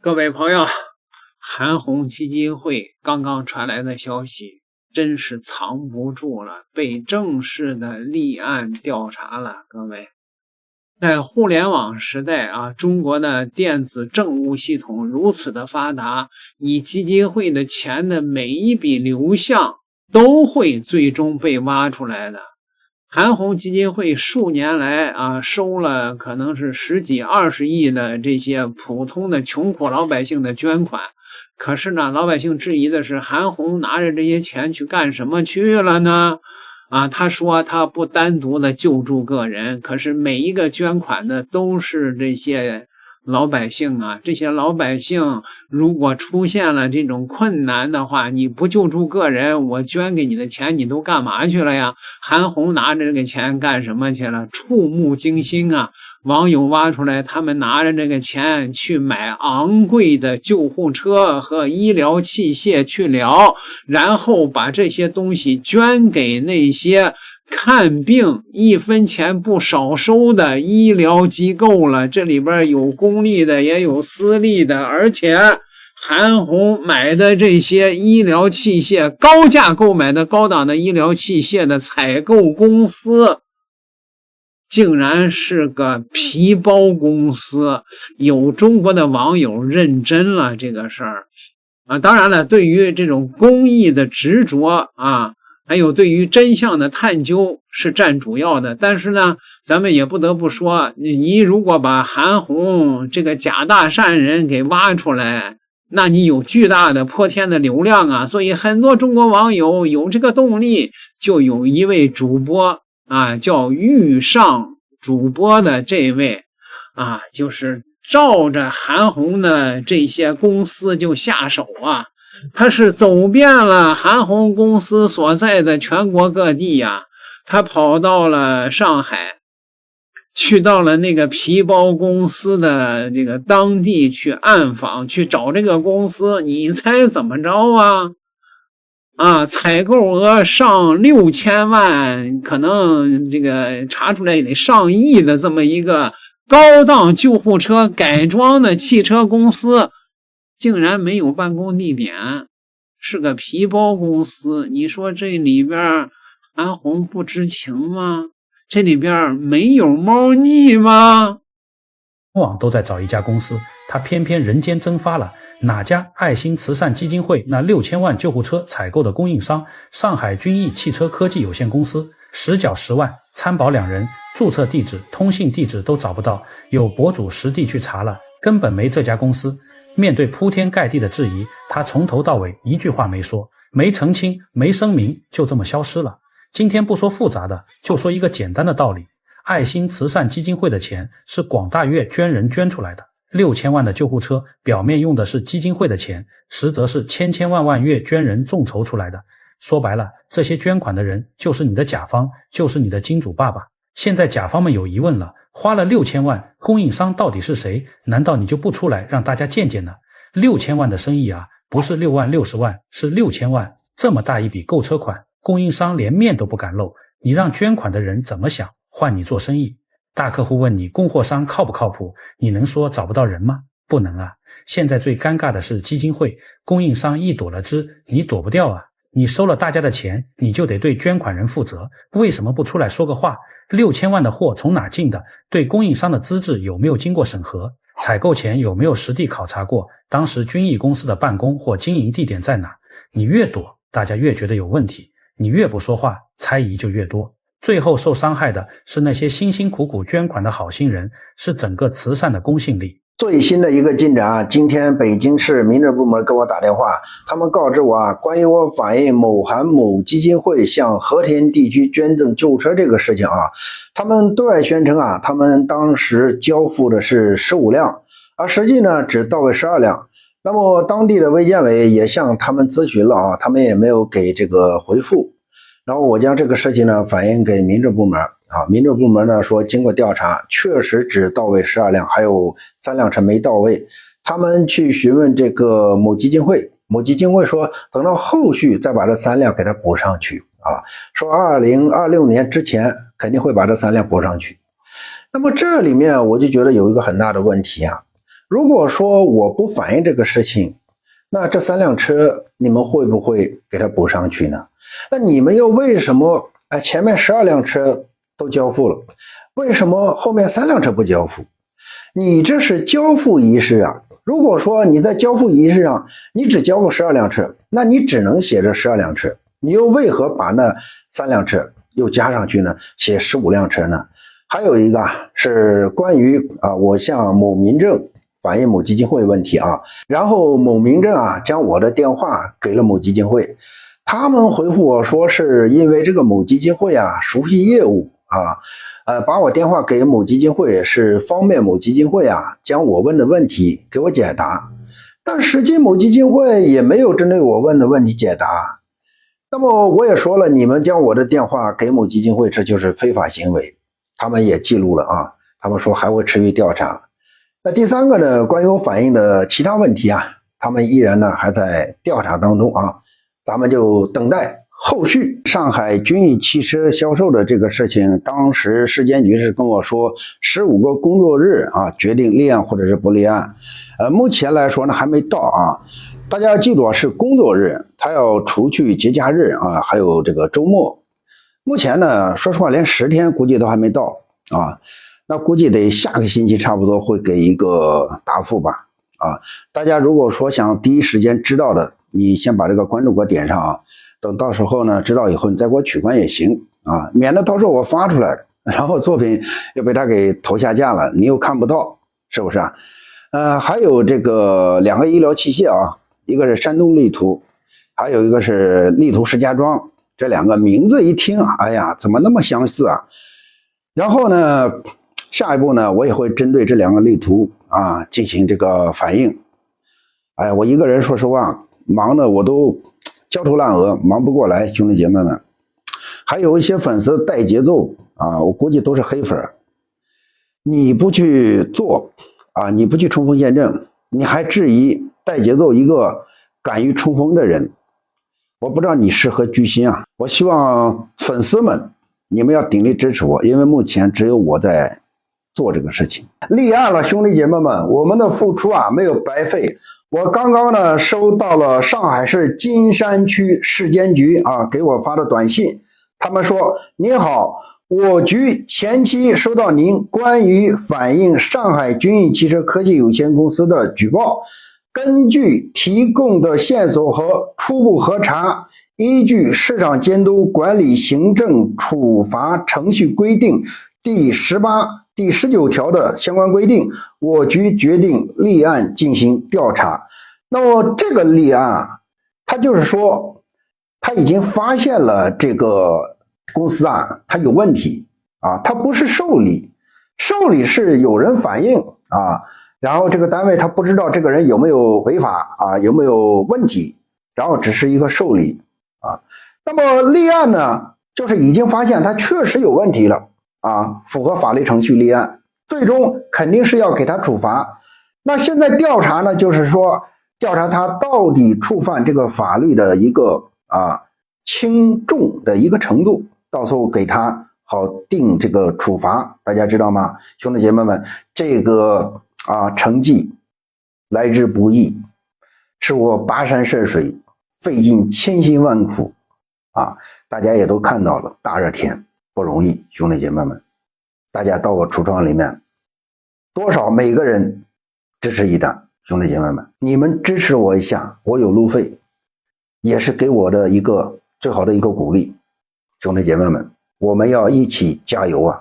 各位朋友，韓紅基金會剛剛傳來的消息真是藏不住了，被正式的立案調查了。各位，在互聯網時代啊，中國的電子政務系統如此的發達，你基金會的錢的每一筆流向都會最終被挖出來的。韓紅基金會數年來啊，收了可能是10幾20億的這些普通的窮苦老百姓的捐款，可是呢，老百姓質疑的是，韓紅拿着這些錢去幹什麼去了呢？他說他不單獨的救助個人，可是每一個捐款的都是這些老百姓啊，這些老百姓如果出现了这种困难的话，你不救助个人，我捐給你的錢你都幹嘛去了呀？韓紅拿着這個錢幹什麼去了？觸目驚心啊！網友挖出來，他們拿着這個錢去買昂貴的救護車和醫療器械去療，然後把這些東西捐給那些看病1分錢不少收的醫療機構了。這裡邊有公立的也有私立的，而且韓紅買的這些醫療器械，高價購買的高檔的醫療器械的採購公司竟然是個皮包公司。有中國的網友認真了這個事兒當然了，對於這種公益的執着還有對於真相的探究是佔主要的，但是呢，咱們也不得不說，你如果把韓紅這個假大善人給挖出來，那你有巨大的破天的流量啊！所以很多中國網友有這個動力，就有一位主播叫遇上主播的這位就是照着韓紅的這些公司就下手他是走遍了韓紅公司所在的全國各地他跑到了上海，去到了那個皮包公司的這個當地去暗訪，去找這個公司，你猜怎麼着採購額上6000萬，可能這個查出來也得上億的這麼一個高檔救護車改裝的汽車公司，竟然沒有辦公地點，是個皮包公司。你說這裡邊韓紅不知情嗎？這裡邊沒有貓膩嗎？網都在找一家公司，他偏偏人間蒸發了。哪家？愛心慈善基金會那6000萬救護車採購的供應商上海君毅汽車科技有限公司，實繳10萬，參保2人，註冊地址、通信地址都找不到，有博主實地去查了，根本沒這家公司。面對鋪天蓋地的質疑，他從頭到尾一句話沒說，沒澄清，沒聲明，就這麼消失了。今天不說複雜的，就說一個簡單的道理，愛心慈善基金會的錢是廣大粵捐人捐出來的，6000萬的救護車表面用的是基金會的錢，實則是千萬粵捐人眾籌出來的。說白了，這些捐款的人就是你的甲方，就是你的金主爸爸。現在甲方們有疑問了，花了6000萬，供應商到底是誰？難道你就不出來讓大家見見呢？6000萬的生意不是6萬60萬，是6000萬，這麼大一筆購車款，供應商連面都不敢露，你讓捐款的人怎麼想？換你做生意，大客戶問你供貨商靠不靠譜，你能說找不到人嗎？不能現在最尷尬的是基金會，供應商一躲了之，你躲不掉你收了大家的錢，你就得對捐款人負責，為什麼不出來說個話？6000萬的貨從哪進的？對供應商的資質有沒有經過審核？採購前有沒有實地考察過？當時君毅公司的辦公或經營地點在哪？你越躲，大家越覺得有問題，你越不說話，猜疑就越多。最後受傷害的是那些辛辛苦苦捐款的好心人，是整個慈善的公信力。最新的一個進展今天北京市民政部門給我打電話，他們告知我關於我反映某韓某基金會向和田地區捐贈救護車這個事情他們對外宣稱他們當時交付的是15輛，而實際呢只到位12輛。那麼當地的衛健委也向他們諮詢了他們也沒有給這個回復。然後我將這個事情呢反映給民政部門民政部門呢說經過調查確實只到位12輛，還有3輛車沒到位。他們去詢問這個某基金會，某基金會說等到後續再把這3輛給它補上去說2026年之前肯定會把這3輛補上去。那麼這裡面我就覺得有一個很大的問題如果說我不反映這個事情，那這3輛車你們會不會給它補上去呢？那你們又为什麼前面12輛車都交付了，為什麼後面3輛車不交付？你這是交付儀式啊！如果說你在交付儀式上你只交付12輛車，那你只能寫着12輛車，你又為何把那3輛車又加上去呢？寫15輛車呢？還有一個是關於我向某民政反映某基金會問題啊，然後某民政將我的電話給了某基金會，他們回復我說是因為這個某基金會熟悉業務把我電話給某基金會是方便某基金會將我問的問題給我解答，但實際某基金會也沒有針對我問的問題解答。那麼我也說了，你們將我的電話給某基金會，這就是非法行為，他們也記錄了他們說還會持續調查。那第3個呢，關於我反映的其他問題他們依然呢還在調查當中咱們就等待後續。上海君逸汽車銷售的這個事情，當時市監局是跟我說15個工作日決定立案或者是不立案。目前来說呢還沒到大家要記住是工作日，他要除去節假日還有這個周末。目前呢說實話連10天估計都還沒到那估計得下個星期差不多會給一個答复吧大家如果說想第一时間知道的，你先把這个關注給我點上等到時候呢知道以後你再給我取關也行免得到時候我發出來然後作品又被他給投下架了，你又看不到，是不是還有這個2個醫療器械一個是山東力圖，還有一個是力圖石家莊，這2個名字一聽哎呀怎麼那麼相似然後呢下一步呢我也會針對這2個力圖進行這個反應。我一個人說實話忙的我都焦頭爛額，忙不過來，兄弟姐妹們。還有一些粉絲帶節奏我估計都是黑粉，你不去做你不去衝鋒陷陣，你還質疑帶節奏一個敢於衝鋒的人，我不知道你是何居心我希望粉絲們你們要鼎力支持我，因為目前只有我在做這個事情。立案了，兄弟姐妹們，我們的付出沒有白費。我剛剛呢收到了上海市金山區市監局給我發的短信，他們說：您好，我局前期收到您關於反映上海君逸汽車科技有限公司的舉報，根據提供的線索和初步核查，依據市場監督管理行政處罰程序規定第18、第19條的相關規定，我局決定立案進行調查。那麼這個立案他就是說他已經發現了這個公司他有問題他不是受理，受理是有人反映然後這個單位他不知道這個人有沒有違法有沒有問題，然後只是一個受理那麼立案呢就是已經發現他確實有問題了符合法律程序立案，最終肯定是要給他處罰。那現在調查呢就是說調查他到底觸犯這個法律的一個輕重的一個程度，到時候給他好定這個處罰。大家知道嗎，兄弟姐妹們，這個成績來之不易，是我跋山涉水費盡千辛萬苦大家也都看到了，大熱天不容易，兄弟姐妹們，大家到我櫥窗裡面多少每個人支持一單，兄弟姐妹們，你們支持我一下，我有路費，也是給我的一個最好的一個鼓勵。兄弟姐妹們，我們要一起加油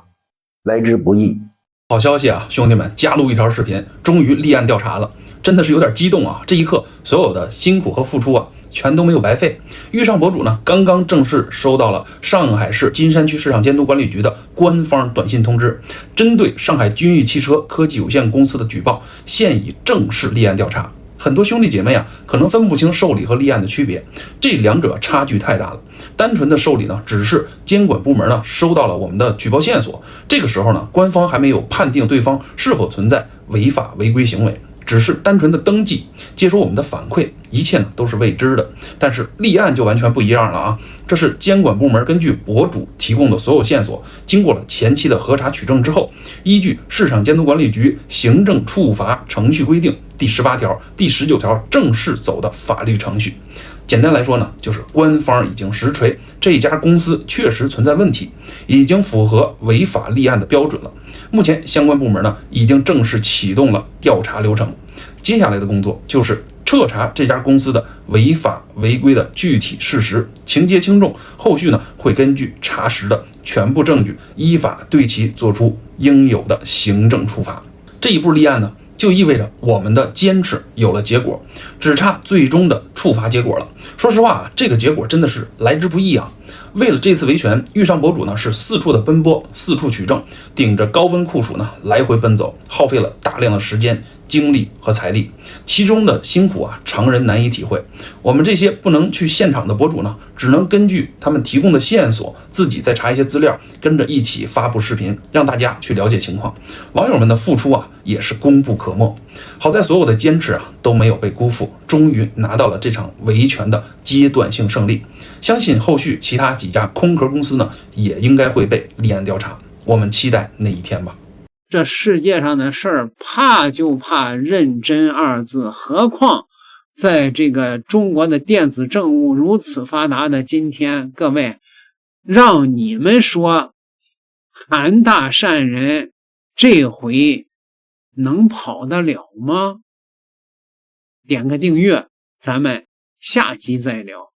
來之不易。好消息兄弟們，加錄一條視頻，終於立案調查了，真的是有點激動這一刻所有的辛苦和付出全都沒有白費。遇上博主呢，剛剛正式收到了上海市金山區市場監督管理局的官方短信通知，針對上海君逸汽車科技有限公司的舉報，現已正式立案調查。很多兄弟姐妹可能分不清受理和立案的區別，這兩者差距太大了。單純的受理呢，只是監管部門呢收到了我們的舉報線索，這個時候呢，官方還沒有判定對方是否存在違法違規行為。只是单純的登記，接收我们的反馈，一切呢都是未知的。但是立案就完全不一样了啊！这是监管部门根据博主提供的所有線索，经過了前期的核查取证之后，依据市场监督管理局行政处罚程序规定第18条、第19条正式走的法律程序。简单来說呢，就是官方已经實錘這家公司確實存在問題，已經符合違法立案的標準了。目前相關部門呢已經正式啟動了調查流程，接下來的工作就是徹查這家公司的違法違規的具體事實，情節輕重，後續呢會根據查實的全部證據，依法對其做出應有的行政處罰。這一步立案呢，就意味着我們的堅持有了結果，只差最終的處罰結果了。說實話，這個結果真的是來之不易啊！為了這次維權，豫上博主呢是四處的奔波，四處取證，頂着高溫酷暑呢來回奔走，耗費了大量的時間、精力和財力，其中的辛苦啊，常人難以體會。我們這些不能去現場的博主呢，只能根據他們提供的線索，自己再查一些資料，跟着一起發布視頻，讓大家去了解情況。網友們的付出啊，也是功不可沒。好在所有的堅持啊都沒有被辜負，終於拿到了這場維權的階段性勝利。相信後續其他幾家空殼公司呢，也應該會被立案調查。我們期待那一天吧。這世界上的事兒，怕就怕認真二字，何況在這個中國的電子政務如此發達的今天，各位，讓你們說韓大善人這回能跑得了嗎？點個訂閱，咱們下集再聊。